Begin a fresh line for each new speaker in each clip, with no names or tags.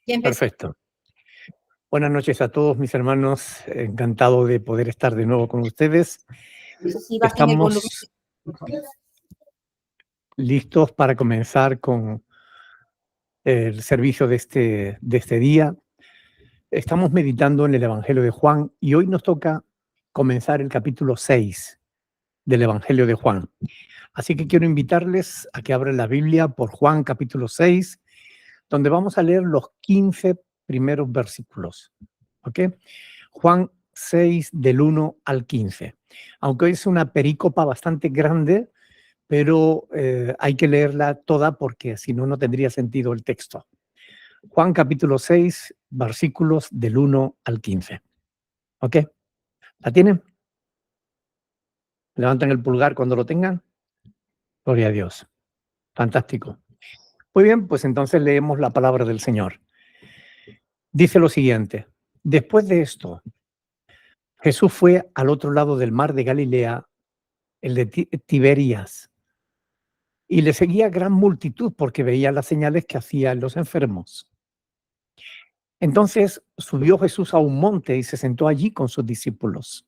Ya empecé.
Perfecto. Buenas noches a todos mis hermanos. Encantado de poder estar de nuevo con ustedes.
Si bajen el volumen.
Estamos listos para comenzar con el servicio de este día. Estamos meditando en el Evangelio de Juan y hoy nos toca comenzar el capítulo 6 del Evangelio de Juan. Así que quiero invitarles a que abran la Biblia por Juan capítulo 6, donde vamos a leer los 15 primeros versículos. ¿Ok? Juan 6 del 1 al 15. Aunque es una perícopa bastante grande, pero hay que leerla toda porque si no, no tendría sentido el texto. Juan capítulo 6, versículos del 1 al 15. ¿Ok? ¿La tienen? Levanten el pulgar cuando lo tengan. Gloria a Dios. Fantástico. Muy bien, pues entonces leemos la palabra del Señor. Dice lo siguiente: después de esto, Jesús fue al otro lado del mar de Galilea, el de Tiberías, y le seguía gran multitud porque veía las señales que hacían los enfermos. Entonces subió Jesús a un monte y se sentó allí con sus discípulos.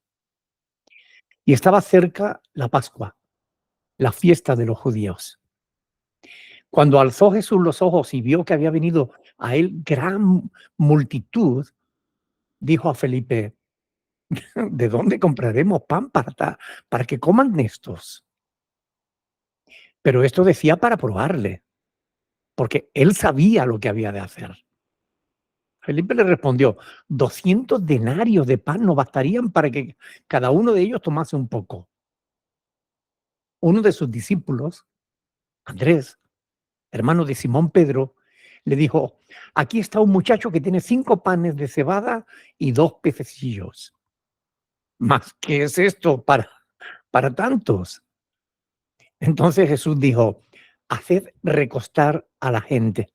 Y estaba cerca la Pascua, la fiesta de los judíos. Cuando alzó Jesús los ojos y vio que había venido a él gran multitud, dijo a Felipe: ¿de dónde compraremos pan para que coman estos? Pero esto decía para probarle, porque él sabía lo que había de hacer. Felipe le respondió: 200 denarios de pan no bastarían para que cada uno de ellos tomase un poco. Uno de sus discípulos, Andrés, hermano de Simón Pedro, le dijo: aquí está un muchacho que tiene 5 panes de cebada y 2 pececillos. ¿Mas qué es esto para tantos? Entonces Jesús dijo: haced recostar a la gente.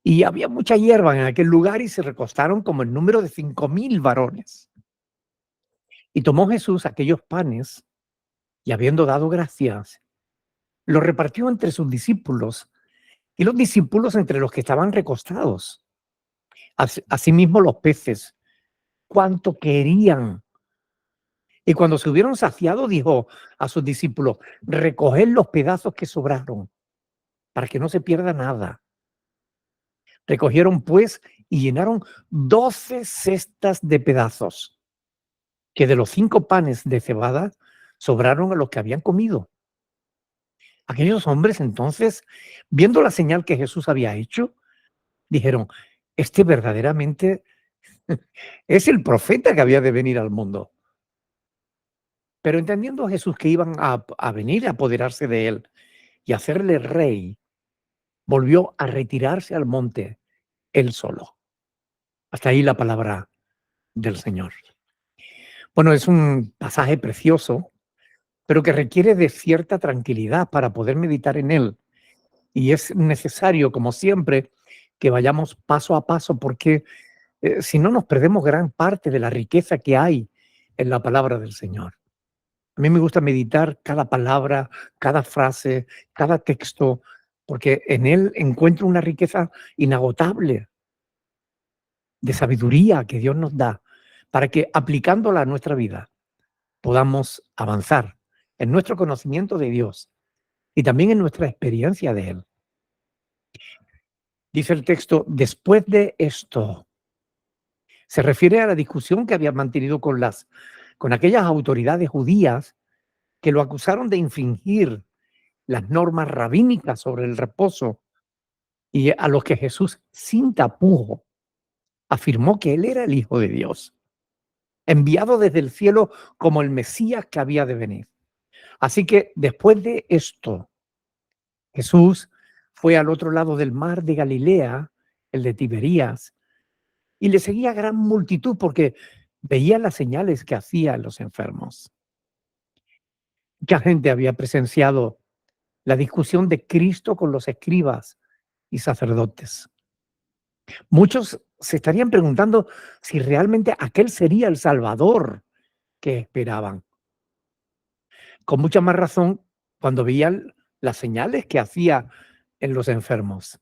Y había mucha hierba en aquel lugar y se recostaron como el número de 5,000 varones. Y tomó Jesús aquellos panes y, habiendo dado gracias, los repartió entre sus discípulos y los discípulos entre los que estaban recostados. Asimismo los peces, cuanto querían. Y cuando se hubieron saciado, dijo a sus discípulos: recoged los pedazos que sobraron, para que no se pierda nada. Recogieron pues y llenaron 12 cestas de pedazos, que de los 5 panes de cebada sobraron a los que habían comido. Aquellos hombres entonces, viendo la señal que Jesús había hecho, dijeron: este verdaderamente es el profeta que había de venir al mundo. Pero entendiendo Jesús que iban a venir a apoderarse de él y hacerle rey, volvió a retirarse al monte él solo. Hasta ahí la palabra del Señor. Bueno, es un pasaje precioso, pero que requiere de cierta tranquilidad para poder meditar en él. Y es necesario, como siempre, que vayamos paso a paso, porque si no, nos perdemos gran parte de la riqueza que hay en la palabra del Señor. A mí me gusta meditar cada palabra, cada frase, cada texto, porque en él encuentro una riqueza inagotable de sabiduría que Dios nos da para que, aplicándola a nuestra vida, podamos avanzar en nuestro conocimiento de Dios y también en nuestra experiencia de Él. Dice el texto: después de esto. Se refiere a la discusión que había mantenido con aquellas autoridades judías que lo acusaron de infringir las normas rabínicas sobre el reposo, y a los que Jesús, sin tapujo, afirmó que él era el Hijo de Dios, enviado desde el cielo como el Mesías que había de venir. Así que después de esto, Jesús fue al otro lado del mar de Galilea, el de Tiberías, y le seguía gran multitud porque veía las señales que hacían los enfermos. Mucha gente había presenciado la discusión de Cristo con los escribas y sacerdotes. Muchos se estarían preguntando si realmente aquel sería el Salvador que esperaban. Con mucha más razón cuando veían las señales que hacía en los enfermos.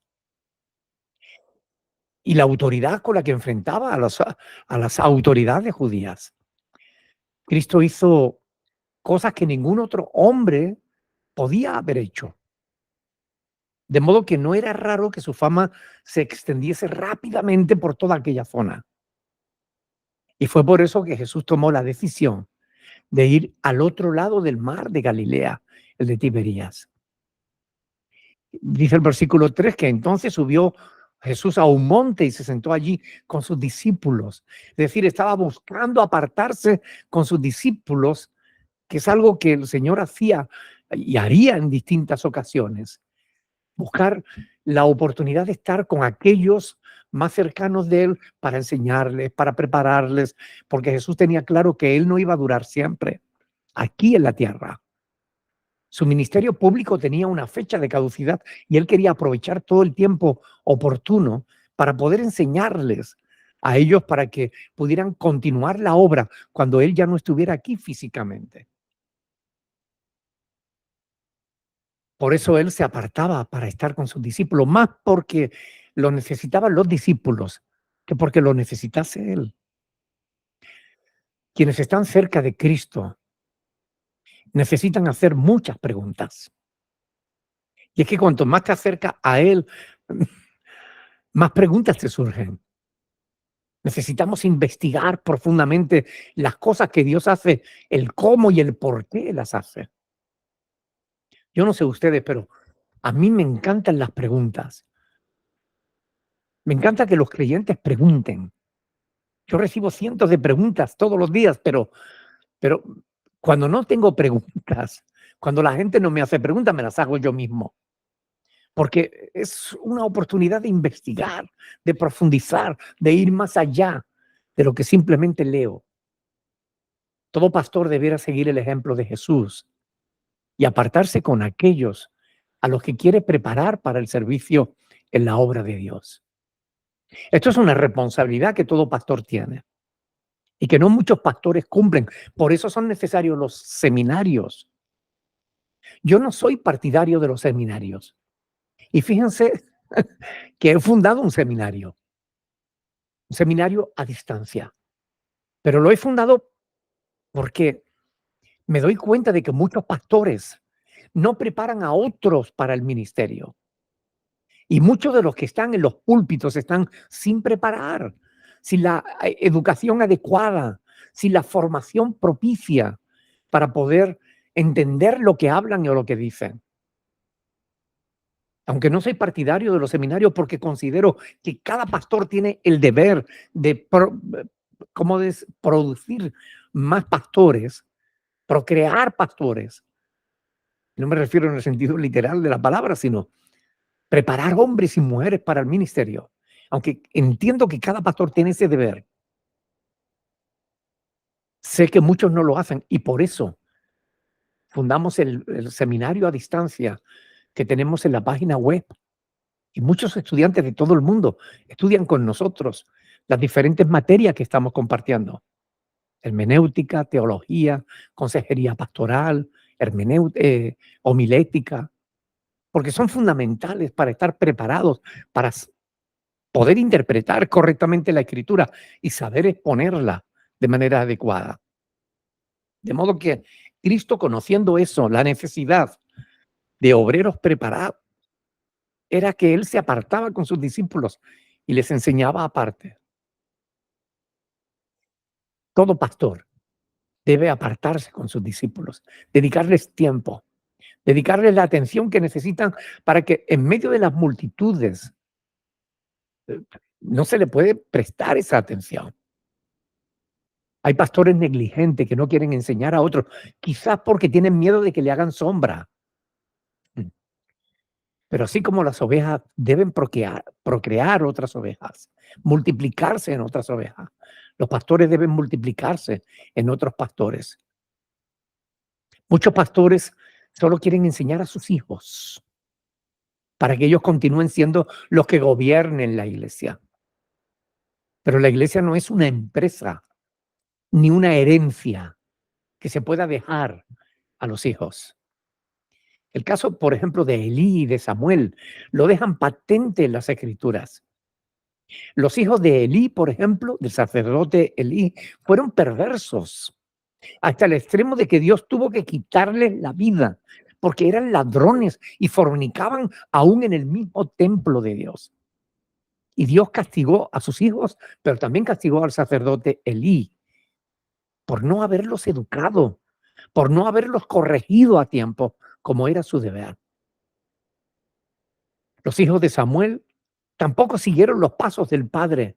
y la autoridad con la que enfrentaba a las autoridades judías. Cristo hizo cosas que ningún otro hombre podía haber hecho. De modo que no era raro que su fama se extendiese rápidamente por toda aquella zona. Y fue por eso que Jesús tomó la decisión de ir al otro lado del mar de Galilea, el de Tiberías. Dice el versículo 3 que entonces subió Jesús a un monte y se sentó allí con sus discípulos. Es decir, estaba buscando apartarse con sus discípulos, que es algo que el Señor hacía y haría en distintas ocasiones. Buscar la oportunidad de estar con aquellos más cercanos de él para enseñarles, para prepararles, porque Jesús tenía claro que él no iba a durar siempre aquí en la tierra. Su ministerio público tenía una fecha de caducidad y él quería aprovechar todo el tiempo oportuno para poder enseñarles a ellos para que pudieran continuar la obra cuando él ya no estuviera aquí físicamente. Por eso él se apartaba para estar con sus discípulos, más porque lo necesitaban los discípulos que porque lo necesitase él. Quienes están cerca de Cristo necesitan hacer muchas preguntas. Y es que cuanto más te acercas a él, más preguntas te surgen. Necesitamos investigar profundamente las cosas que Dios hace, el cómo y el por qué las hace. Yo no sé ustedes, pero a mí me encantan las preguntas. Me encanta que los creyentes pregunten. Yo recibo cientos de preguntas todos los días, pero cuando no tengo preguntas, cuando la gente no me hace preguntas, me las hago yo mismo. Porque es una oportunidad de investigar, de profundizar, de ir más allá de lo que simplemente leo. Todo pastor debiera seguir el ejemplo de Jesús y apartarse con aquellos a los que quiere preparar para el servicio en la obra de Dios. Esto es una responsabilidad que todo pastor tiene y que no muchos pastores cumplen. Por eso son necesarios los seminarios. Yo no soy partidario de los seminarios. Y fíjense que he fundado un seminario a distancia. Pero lo he fundado porque me doy cuenta de que muchos pastores no preparan a otros para el ministerio. Y muchos de los que están en los púlpitos están sin preparar, sin la educación adecuada, sin la formación propicia para poder entender lo que hablan o lo que dicen. Aunque no soy partidario de los seminarios porque considero que cada pastor tiene el deber de producir más pastores, procrear pastores. No me refiero en el sentido literal de la palabra, sino preparar hombres y mujeres para el ministerio. Aunque entiendo que cada pastor tiene ese deber. Sé que muchos no lo hacen y por eso fundamos el seminario a distancia que tenemos en la página web. Y muchos estudiantes de todo el mundo estudian con nosotros las diferentes materias que estamos compartiendo. Hermenéutica, teología, consejería pastoral, homilética, porque son fundamentales para estar preparados para poder interpretar correctamente la escritura y saber exponerla de manera adecuada. De modo que Cristo, conociendo eso, la necesidad de obreros preparados, era que él se apartaba con sus discípulos y les enseñaba aparte. Todo pastor debe apartarse con sus discípulos, dedicarles tiempo, dedicarles la atención que necesitan para que en medio de las multitudes no se le puede prestar esa atención. Hay pastores negligentes que no quieren enseñar a otros, quizás porque tienen miedo de que le hagan sombra. Pero así como las ovejas deben procrear otras ovejas, multiplicarse en otras ovejas, los pastores deben multiplicarse en otros pastores. Muchos pastores solo quieren enseñar a sus hijos para que ellos continúen siendo los que gobiernen la iglesia. Pero la iglesia no es una empresa ni una herencia que se pueda dejar a los hijos. El caso, por ejemplo, de Elí y de Samuel lo dejan patente en las Escrituras. Los hijos de Elí, por ejemplo, del sacerdote Elí, fueron perversos hasta el extremo de que Dios tuvo que quitarles la vida porque eran ladrones y fornicaban aún en el mismo templo de Dios. Y Dios castigó a sus hijos, pero también castigó al sacerdote Elí por no haberlos educado, por no haberlos corregido a tiempo, como era su deber. Los hijos de Samuel tampoco siguieron los pasos del padre,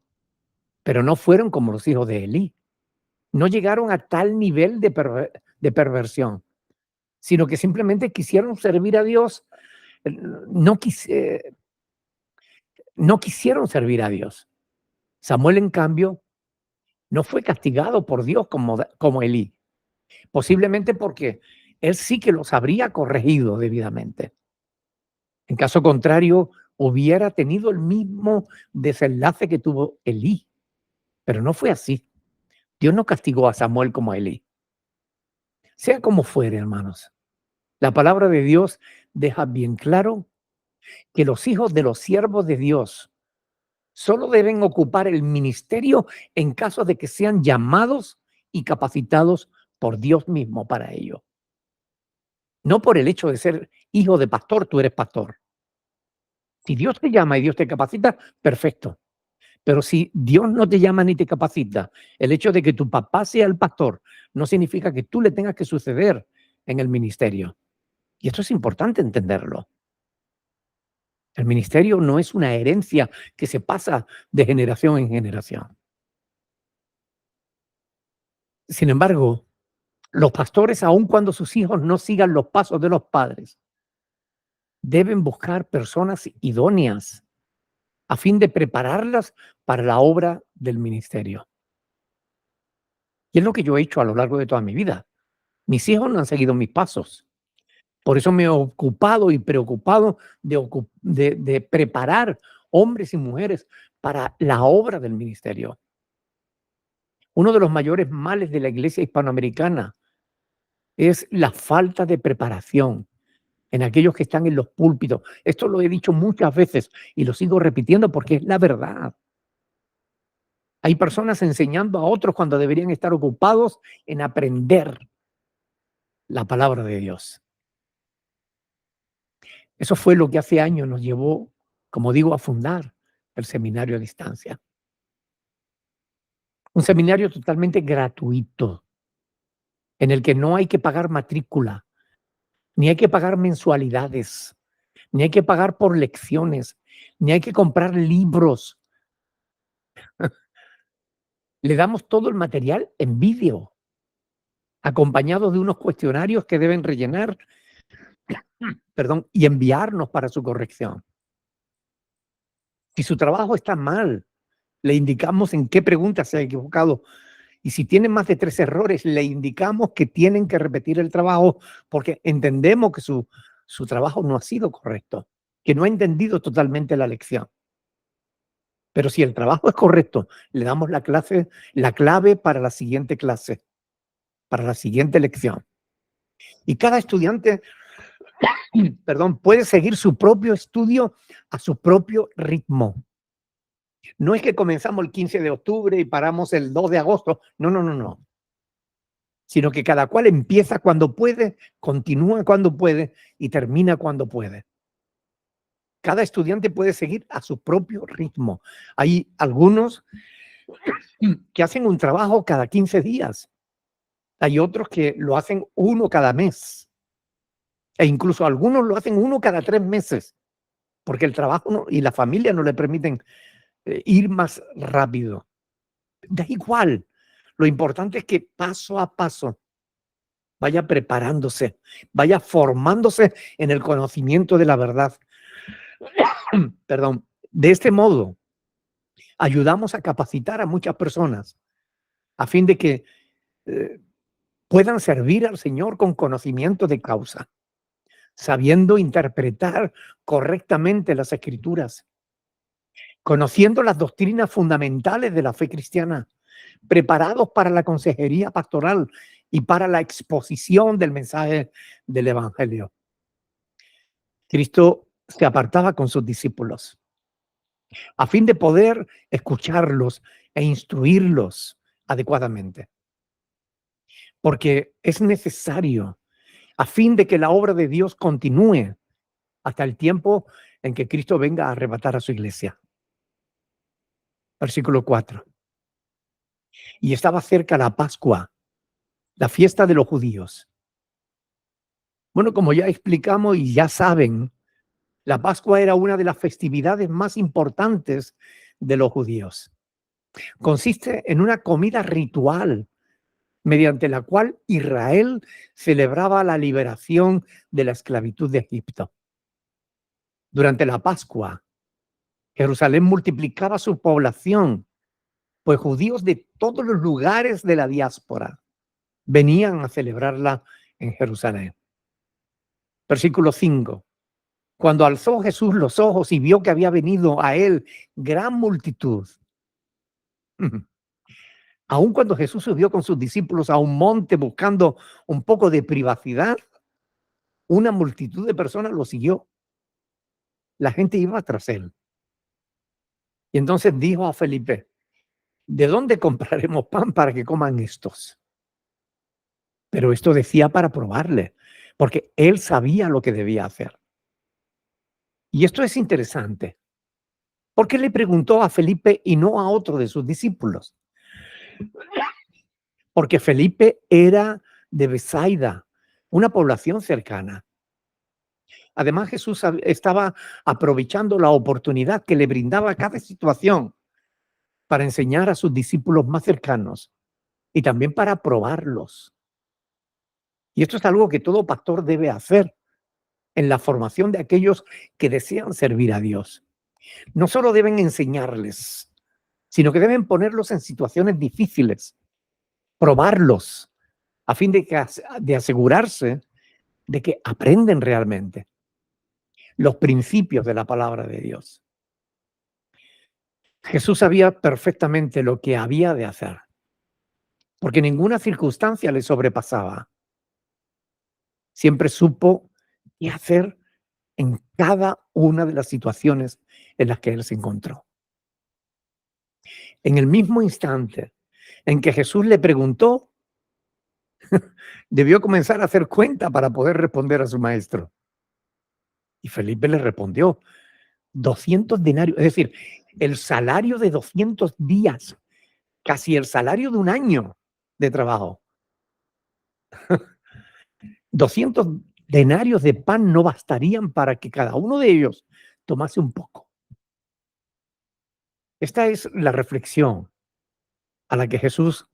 pero no fueron como los hijos de Elí. No llegaron a tal nivel de perversión, sino que simplemente quisieron servir a Dios, no, no quisieron servir a Dios. Samuel, en cambio, no fue castigado por Dios como Elí, posiblemente porque él sí que los habría corregido debidamente. En caso contrario, hubiera tenido el mismo desenlace que tuvo Elí, pero no fue así. Dios no castigó a Samuel como a Elí. Sea como fuere, hermanos, la palabra de Dios deja bien claro que los hijos de los siervos de Dios solo deben ocupar el ministerio en caso de que sean llamados y capacitados por Dios mismo para ello. No por el hecho de ser hijo de pastor, tú eres pastor. Si Dios te llama y Dios te capacita, perfecto. Pero si Dios no te llama ni te capacita, el hecho de que tu papá sea el pastor no significa que tú le tengas que suceder en el ministerio. Y esto es importante entenderlo. El ministerio no es una herencia que se pasa de generación en generación. Sin embargo, los pastores, aun cuando sus hijos no sigan los pasos de los padres, deben buscar personas idóneas a fin de prepararlas para la obra del ministerio. Y es lo que yo he hecho a lo largo de toda mi vida. Mis hijos no han seguido mis pasos. Por eso me he ocupado y preocupado de preparar hombres y mujeres para la obra del ministerio. Uno de los mayores males de la iglesia hispanoamericana es la falta de preparación en aquellos que están en los púlpitos. Esto lo he dicho muchas veces y lo sigo repitiendo porque es la verdad. Hay personas enseñando a otros cuando deberían estar ocupados en aprender la palabra de Dios. Eso fue lo que hace años nos llevó, como digo, a fundar el seminario a distancia. Un seminario totalmente gratuito, en el que no hay que pagar matrícula, ni hay que pagar mensualidades, ni hay que pagar por lecciones, ni hay que comprar libros. Le damos todo el material en vídeo, acompañado de unos cuestionarios que deben rellenar, y enviarnos para su corrección. Si su trabajo está mal, le indicamos en qué pregunta se ha equivocado. Y si tienen más de 3 errores, le indicamos que tienen que repetir el trabajo porque entendemos que su trabajo no ha sido correcto, que no ha entendido totalmente la lección. Pero si el trabajo es correcto, le damos la clave para la siguiente clase, para la siguiente lección. Y cada estudiante, puede seguir su propio estudio a su propio ritmo. No es que comenzamos el 15 de octubre y paramos el 2 de agosto. No. Sino que cada cual empieza cuando puede, continúa cuando puede y termina cuando puede. Cada estudiante puede seguir a su propio ritmo. Hay algunos que hacen un trabajo cada 15 días. Hay otros que lo hacen uno cada mes. E incluso algunos lo hacen uno cada 3 meses. Porque el trabajo y la familia no le permiten ir más rápido. Da igual. Lo importante es que paso a paso vaya preparándose, vaya formándose en el conocimiento de la verdad. De este modo, ayudamos a capacitar a muchas personas a fin de que puedan servir al Señor con conocimiento de causa, sabiendo interpretar correctamente las Escrituras, conociendo las doctrinas fundamentales de la fe cristiana, preparados para la consejería pastoral y para la exposición del mensaje del Evangelio. Cristo se apartaba con sus discípulos a fin de poder escucharlos e instruirlos adecuadamente. Porque es necesario a fin de que la obra de Dios continúe hasta el tiempo en que Cristo venga a arrebatar a su iglesia. Versículo 4. Y estaba cerca la Pascua, la fiesta de los judíos. Bueno, como ya explicamos y ya saben, la Pascua era una de las festividades más importantes de los judíos. Consiste en una comida ritual mediante la cual Israel celebraba la liberación de la esclavitud de Egipto. Durante la Pascua, Jerusalén multiplicaba su población, pues judíos de todos los lugares de la diáspora venían a celebrarla en Jerusalén. Versículo 5. Cuando alzó Jesús los ojos y vio que había venido a él gran multitud, aun cuando Jesús subió con sus discípulos a un monte buscando un poco de privacidad, una multitud de personas lo siguió. La gente iba tras él. Y entonces dijo a Felipe, ¿de dónde compraremos pan para que coman estos? Pero esto decía para probarle, porque él sabía lo que debía hacer. Y esto es interesante. ¿Por qué le preguntó a Felipe y no a otro de sus discípulos? Porque Felipe era de Betsaida, una población cercana. Además, Jesús estaba aprovechando la oportunidad que le brindaba cada situación para enseñar a sus discípulos más cercanos y también para probarlos. Y esto es algo que todo pastor debe hacer en la formación de aquellos que desean servir a Dios. No solo deben enseñarles, sino que deben ponerlos en situaciones difíciles, probarlos, a fin de asegurarse de que aprenden realmente los principios de la palabra de Dios. Jesús sabía perfectamente lo que había de hacer, porque ninguna circunstancia le sobrepasaba. Siempre supo qué hacer en cada una de las situaciones en las que él se encontró. En el mismo instante en que Jesús le preguntó, debió comenzar a hacer cuenta para poder responder a su maestro. Y Felipe le respondió, 200 denarios, es decir, el salario de 200 días, casi el salario de un año de trabajo. 200 denarios de pan no bastarían para que cada uno de ellos tomase un poco. Esta es la reflexión a la que Jesús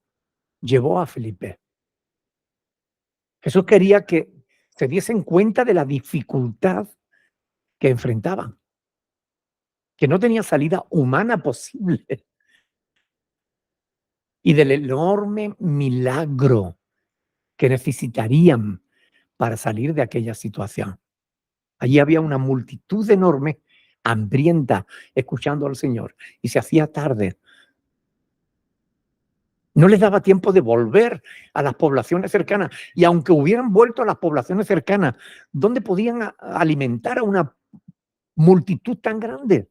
llevó a Felipe. Jesús quería que se diesen cuenta de la dificultad que enfrentaban, que no tenía salida humana posible, y del enorme milagro que necesitarían para salir de aquella situación. Allí había una multitud enorme, hambrienta, escuchando al Señor, y se hacía tarde. No les daba tiempo de volver a las poblaciones cercanas. Y aunque hubieran vuelto a las poblaciones cercanas, ¿dónde podían alimentar a una multitud tan grande?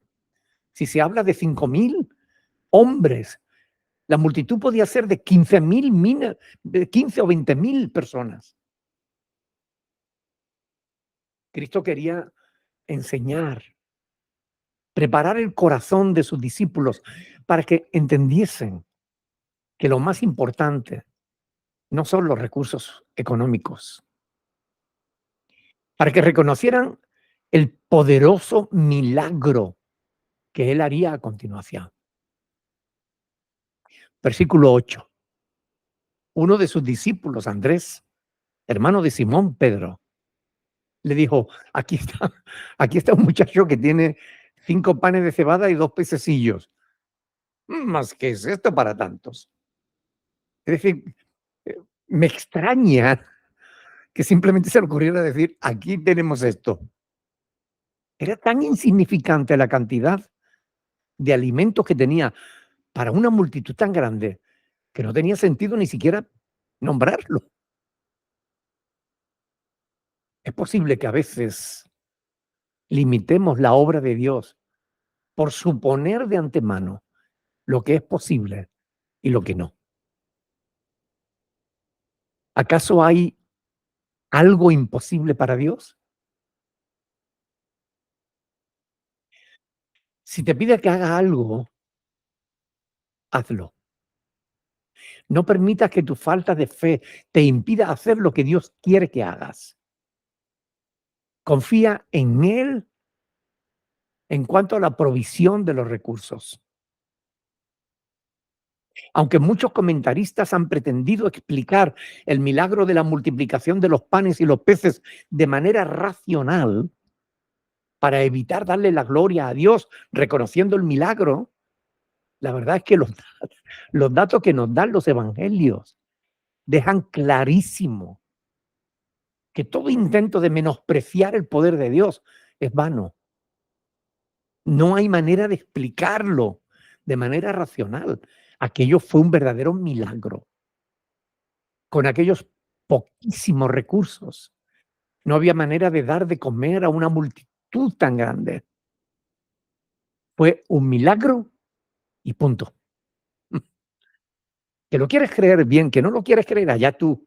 Si se habla de 5,000 hombres, la multitud podía ser de 15,000, de 15 o 20,000 personas. Cristo quería enseñar, preparar el corazón de sus discípulos para que entendiesen que lo más importante no son los recursos económicos, para que reconocieran el poderoso milagro que él haría a continuación. Versículo 8. Uno de sus discípulos, Andrés, hermano de Simón Pedro, le dijo, aquí está un muchacho que tiene 5 panes de cebada y 2 pececillos. ¿Más qué es esto para tantos? Es decir, me extraña que simplemente se le ocurriera decir, aquí tenemos esto. Era tan insignificante la cantidad de alimentos que tenía para una multitud tan grande que no tenía sentido ni siquiera nombrarlo. Es posible que a veces limitemos la obra de Dios por suponer de antemano lo que es posible y lo que no. ¿Acaso hay algo imposible para Dios? Si te pide que haga algo, hazlo. No permitas que tu falta de fe te impida hacer lo que Dios quiere que hagas. Confía en Él en cuanto a la provisión de los recursos. Aunque muchos comentaristas han pretendido explicar el milagro de la multiplicación de los panes y los peces de manera racional, para evitar darle la gloria a Dios reconociendo el milagro, la verdad es que los datos que nos dan los evangelios dejan clarísimo que todo intento de menospreciar el poder de Dios es vano. No hay manera de explicarlo de manera racional. Aquello fue un verdadero milagro. Con aquellos poquísimos recursos, no había manera de dar de comer a una multitud tan grande. Fue un milagro y punto. Que lo quieres creer bien, que no lo quieres creer, allá tú.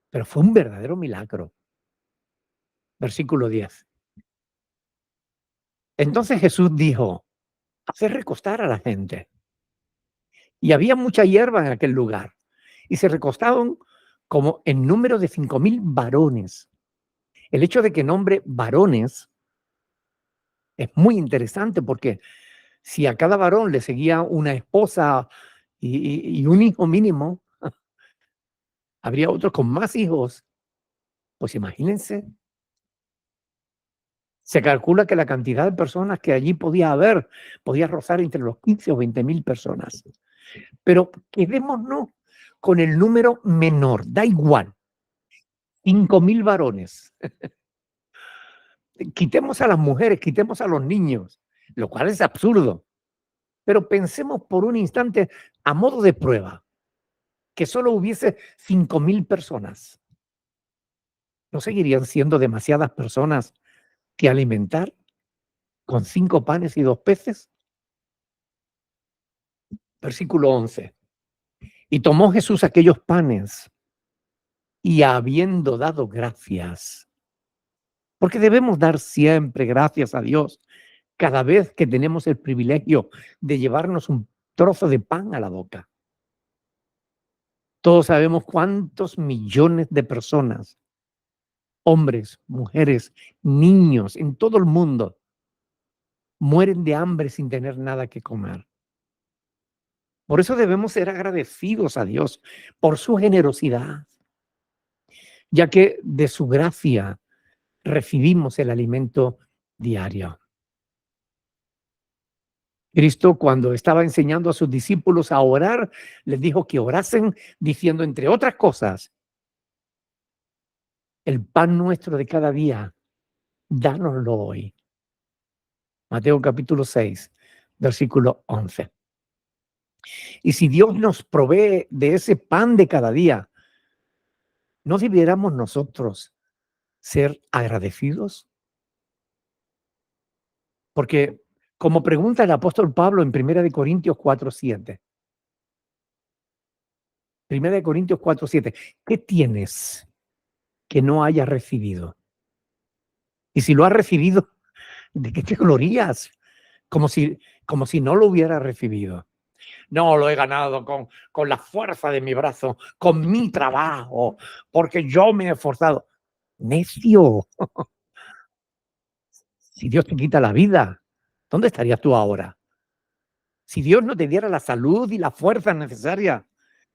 Pero fue un verdadero milagro. Versículo 10. Entonces Jesús dijo: haced recostar a la gente. Y había mucha hierba en aquel lugar. Y se recostaron como en número de 5,000 varones. El hecho de que nombre varones es muy interesante, porque si a cada varón le seguía una esposa y un hijo mínimo, habría otros con más hijos. Pues imagínense, se calcula que la cantidad de personas que allí podía haber podía rozar entre los 15 o 20,000 personas. Pero quedémonos con el número menor, da igual, 5,000 varones. Quitemos a las mujeres, quitemos a los niños, lo cual es absurdo. Pero pensemos por un instante, a modo de prueba, que solo hubiese 5,000 personas. ¿No seguirían siendo demasiadas personas que alimentar con 5 panes y 2 peces? Versículo 11. Y tomó Jesús aquellos panes y habiendo dado gracias, porque debemos dar siempre gracias a Dios cada vez que tenemos el privilegio de llevarnos un trozo de pan a la boca. Todos sabemos cuántos millones de personas, hombres, mujeres, niños en todo el mundo, mueren de hambre sin tener nada que comer. Por eso debemos ser agradecidos a Dios por su generosidad, ya que de su gracia recibimos el alimento diario. Cristo, cuando estaba enseñando a sus discípulos a orar, les dijo que orasen diciendo, entre otras cosas: el pan nuestro de cada día, dánoslo hoy. Mateo capítulo 6, versículo 11. Y si Dios nos provee de ese pan de cada día, ¿no debiéramos nosotros ser agradecidos? Porque, como pregunta el apóstol Pablo en 1 Corintios 4:7, 1 Corintios 4:7, ¿qué tienes que no hayas recibido? Y si lo has recibido, ¿de qué te glorías? Como si no lo hubiera recibido. No, lo he ganado con la fuerza de mi brazo, con mi trabajo, porque yo me he esforzado. Necio, si Dios te quita la vida, ¿dónde estarías tú ahora? Si Dios no te diera la salud y la fuerza necesaria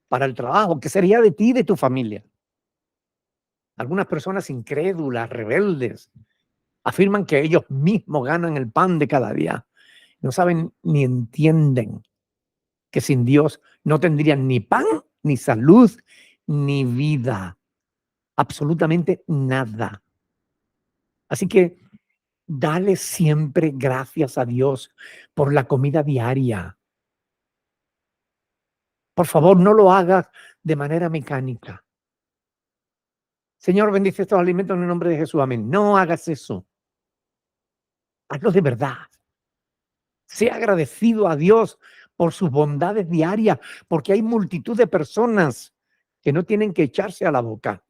para el trabajo, ¿qué sería de ti y de tu familia? Algunas personas incrédulas, rebeldes, afirman que ellos mismos ganan el pan de cada día. No saben ni entienden que sin Dios no tendrían ni pan, ni salud, ni vida. Absolutamente nada. Así que dale siempre gracias a Dios por la comida diaria. Por favor, no lo hagas de manera mecánica. Señor, bendice estos alimentos en el nombre de Jesús. Amén. No hagas eso. Hazlo de verdad. Sea agradecido a Dios por sus bondades diarias, porque hay multitud de personas que no tienen que echarse a la boca.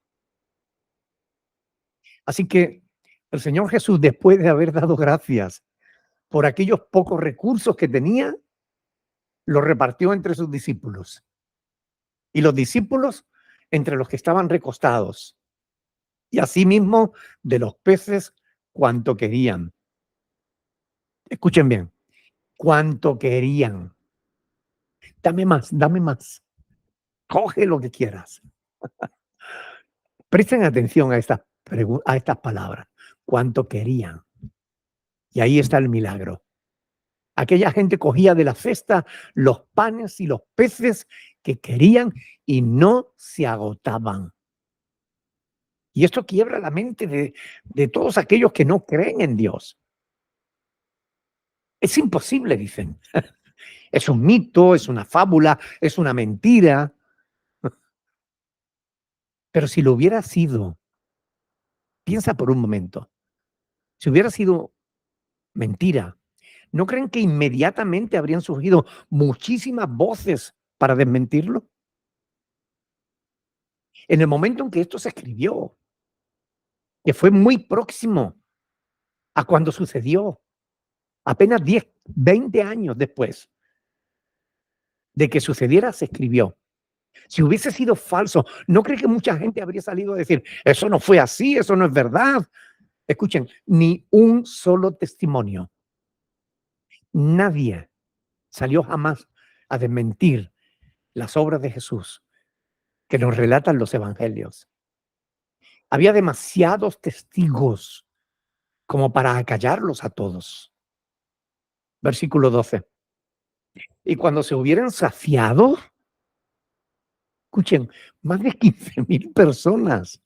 Así que el Señor Jesús, después de haber dado gracias por aquellos pocos recursos que tenía, los repartió entre sus discípulos. Y los discípulos entre los que estaban recostados. Y asimismo de los peces cuanto querían. Escuchen bien, cuanto querían. Dame más, dame más. Coge lo que quieras. Presten atención a estas palabras. Cuanto querían. Y ahí está el milagro. Aquella gente cogía de la cesta los panes y los peces que querían y no se agotaban. Y esto quiebra la mente de todos aquellos que no creen en Dios. Es imposible, dicen. Es un mito, es una fábula, es una mentira. Pero si lo hubiera sido, piensa por un momento, si hubiera sido mentira, ¿no creen que inmediatamente habrían surgido muchísimas voces para desmentirlo? En el momento en que esto se escribió, que fue muy próximo a cuando sucedió, apenas 10, 20 años después de que sucediera, se escribió. Si hubiese sido falso, ¿no cree que mucha gente habría salido a decir, eso no fue así, eso no es verdad? Escuchen, ni un solo testimonio. Nadie salió jamás a desmentir las obras de Jesús que nos relatan los evangelios. Había demasiados testigos como para acallarlos a todos. Versículo 12. Y cuando se hubieran saciado, escuchen, más de 15,000 personas,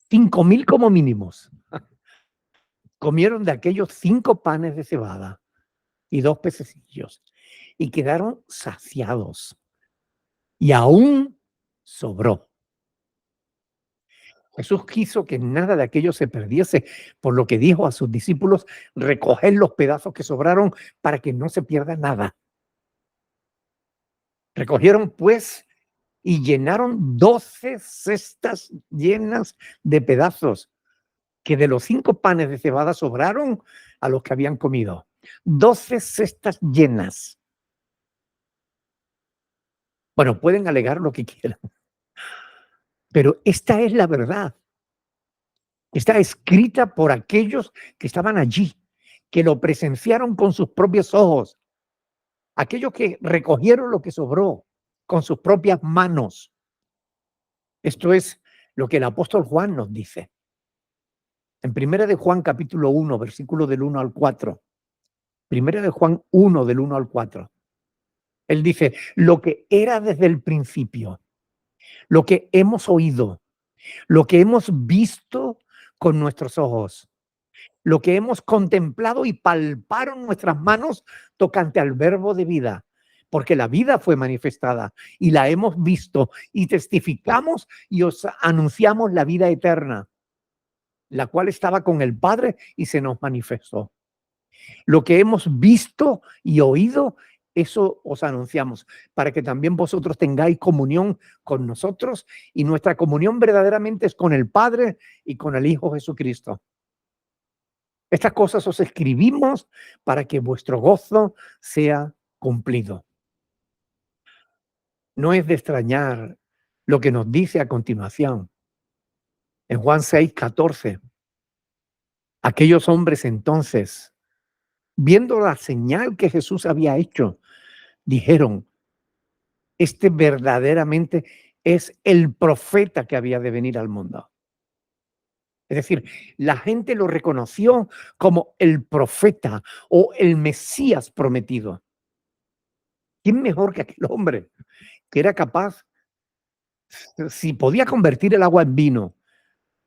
5,000 como mínimos, comieron de aquellos 5 panes de cebada y 2 pececillos y quedaron saciados. Y aún sobró. Jesús quiso que nada de aquello se perdiese, por lo que dijo a sus discípulos, recoger los pedazos que sobraron para que no se pierda nada. Recogieron pues y llenaron 12 cestas llenas de pedazos, que de los 5 panes de cebada sobraron a los que habían comido. 12 cestas llenas. Bueno, pueden alegar lo que quieran, pero esta es la verdad. Está escrita por aquellos que estaban allí, que lo presenciaron con sus propios ojos, aquellos que recogieron lo que sobró con sus propias manos. Esto es lo que el apóstol Juan nos dice. En Primera de Juan capítulo 1, versículo del 1 al 4. Primera de Juan 1 del 1 al 4. Él dice, lo que era desde el principio, lo que hemos oído, lo que hemos visto con nuestros ojos, lo que hemos contemplado y palparon nuestras manos tocante al verbo de vida, porque la vida fue manifestada y la hemos visto y testificamos y os anunciamos la vida eterna, la cual estaba con el Padre y se nos manifestó. Lo que hemos visto y oído, eso os anunciamos, para que también vosotros tengáis comunión con nosotros, y nuestra comunión verdaderamente es con el Padre y con el Hijo Jesucristo. Estas cosas os escribimos para que vuestro gozo sea cumplido. No es de extrañar lo que nos dice a continuación. En Juan 6:14, aquellos hombres entonces, viendo la señal que Jesús había hecho, dijeron, este verdaderamente es el profeta que había de venir al mundo. Es decir, la gente lo reconoció como el profeta o el Mesías prometido. ¿Quién mejor que aquel hombre que era capaz, si podía convertir el agua en vino,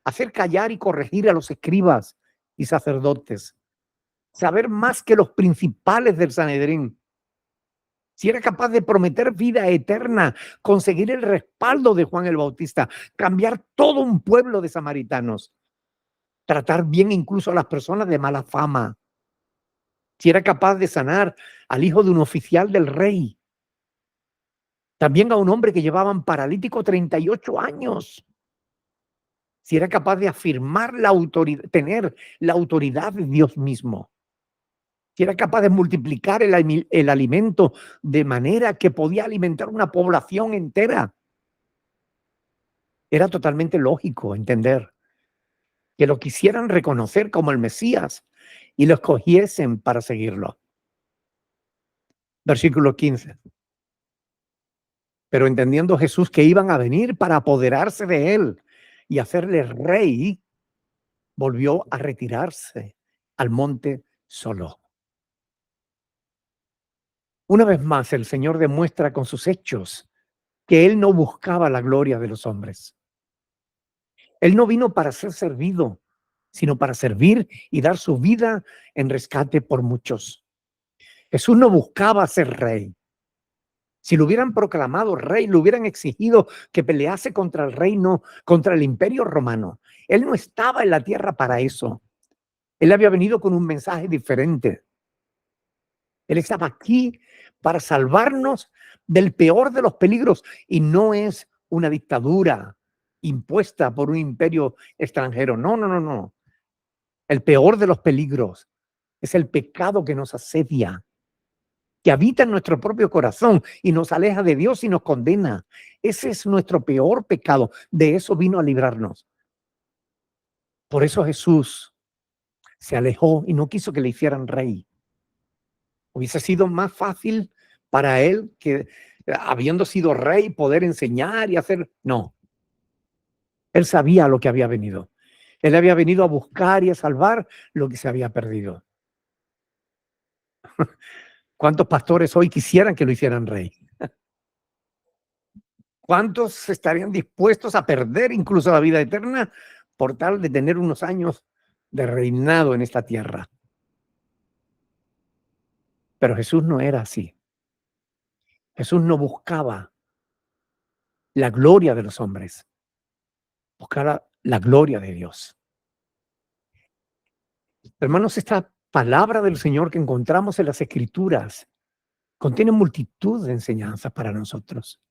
hacer callar y corregir a los escribas y sacerdotes, saber más que los principales del Sanedrín, si era capaz de prometer vida eterna, conseguir el respaldo de Juan el Bautista, cambiar todo un pueblo de samaritanos, tratar bien incluso a las personas de mala fama, si era capaz de sanar al hijo de un oficial del rey, también a un hombre que llevaban paralítico 38 años, si era capaz de afirmar la autoridad, tener la autoridad de Dios mismo, si era capaz de multiplicar el alimento de manera que podía alimentar una población entera, era totalmente lógico entender que lo quisieran reconocer como el Mesías y lo escogiesen para seguirlo. Versículo 15. Pero entendiendo Jesús que iban a venir para apoderarse de él y hacerle rey, volvió a retirarse al monte solo. Una vez más, el Señor demuestra con sus hechos que Él no buscaba la gloria de los hombres. Él no vino para ser servido, sino para servir y dar su vida en rescate por muchos. Jesús no buscaba ser rey. Si lo hubieran proclamado rey, lo hubieran exigido que pelease contra el reino, contra el imperio romano. Él no estaba en la tierra para eso. Él había venido con un mensaje diferente. Él estaba aquí para salvarnos del peor de los peligros y no es una dictadura impuesta por un imperio extranjero. No, no, no, no. El peor de los peligros es el pecado que nos asedia, que habita en nuestro propio corazón y nos aleja de Dios y nos condena. Ese es nuestro peor pecado. De eso vino a librarnos. Por eso Jesús se alejó y no quiso que le hicieran rey. Hubiese sido más fácil para él que, habiendo sido rey, poder enseñar y hacer. No, él sabía lo que había venido. Él había venido a buscar y a salvar lo que se había perdido. ¿Cuántos pastores hoy quisieran que lo hicieran rey? ¿Cuántos estarían dispuestos a perder incluso la vida eterna por tal de tener unos años de reinado en esta tierra? Pero Jesús no era así. Jesús no buscaba la gloria de los hombres, buscaba la gloria de Dios. Hermanos, esta palabra del Señor que encontramos en las Escrituras contiene multitud de enseñanzas para nosotros.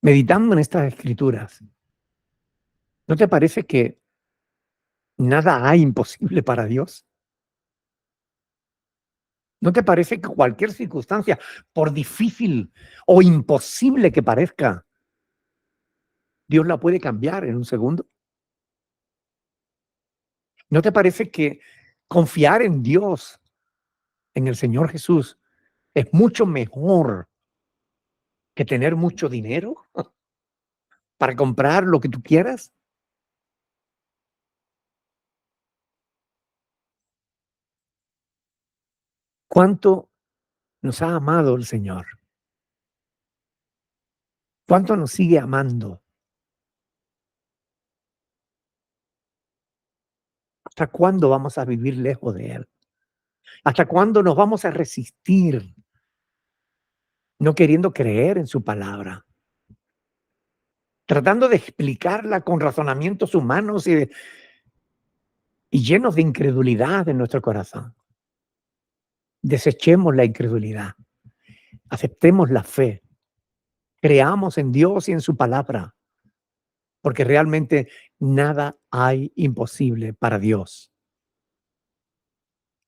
Meditando en estas Escrituras, ¿no te parece que nada hay imposible para Dios? ¿No te parece que cualquier circunstancia, por difícil o imposible que parezca, Dios la puede cambiar en un segundo? ¿No te parece que confiar en Dios, en el Señor Jesús, es mucho mejor que tener mucho dinero para comprar lo que tú quieras? ¿Cuánto nos ha amado el Señor? ¿Cuánto nos sigue amando? ¿Hasta cuándo vamos a vivir lejos de Él? ¿Hasta cuándo nos vamos a resistir no queriendo creer en su palabra? Tratando de explicarla con razonamientos humanos y llenos de incredulidad en nuestro corazón. Desechemos la incredulidad, aceptemos la fe, creamos en Dios y en su palabra, porque realmente nada hay imposible para Dios.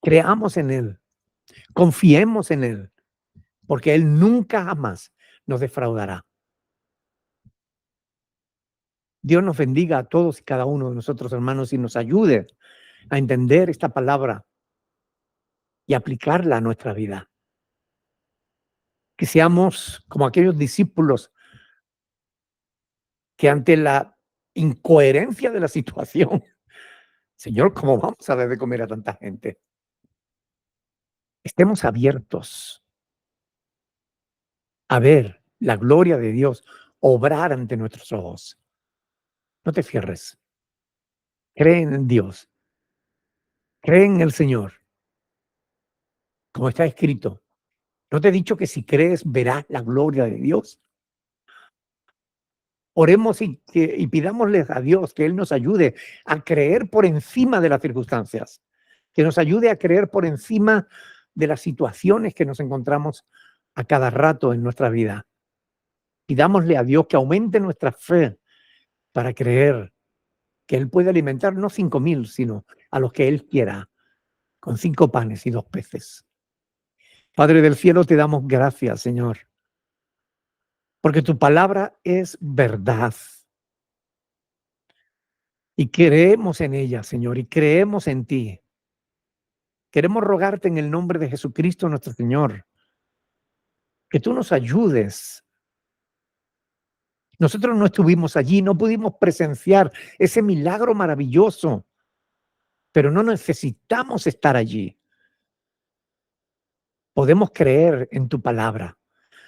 Creamos en Él, confiemos en Él, porque Él nunca jamás nos defraudará. Dios nos bendiga a todos y cada uno de nosotros, hermanos, y nos ayude a entender esta palabra y aplicarla a nuestra vida. Que seamos como aquellos discípulos que ante la incoherencia de la situación, Señor, ¿cómo vamos a dar de comer a tanta gente? Estemos abiertos a ver la gloria de Dios obrar ante nuestros ojos. No te cierres. Cree en Dios. Cree en el Señor. Como está escrito. ¿No te he dicho que si crees verás la gloria de Dios? Oremos y pidámosle a Dios que Él nos ayude a creer por encima de las circunstancias, que nos ayude a creer por encima de las situaciones que nos encontramos a cada rato en nuestra vida. Pidámosle a Dios que aumente nuestra fe para creer que Él puede alimentar no 5,000, sino a los que Él quiera, con 5 panes y 2 peces. Padre del cielo, te damos gracias, Señor, porque tu palabra es verdad. Y creemos en ella, Señor, y creemos en ti. Queremos rogarte en el nombre de Jesucristo, nuestro Señor, que tú nos ayudes. Nosotros no estuvimos allí, no pudimos presenciar ese milagro maravilloso, pero no necesitamos estar allí. Podemos creer en tu palabra.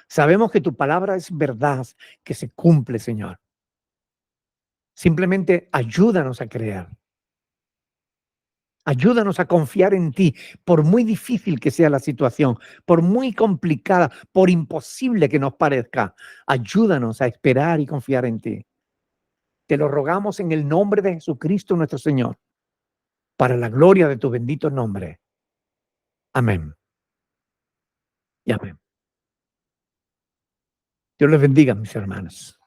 Sabemos que tu palabra es verdad, que se cumple, Señor. Simplemente ayúdanos a creer. Ayúdanos a confiar en ti, por muy difícil que sea la situación, por muy complicada, por imposible que nos parezca. Ayúdanos a esperar y confiar en ti. Te lo rogamos en el nombre de Jesucristo nuestro Señor, para la gloria de tu bendito nombre. Amén. Y amén. Dios les bendiga, mis hermanos.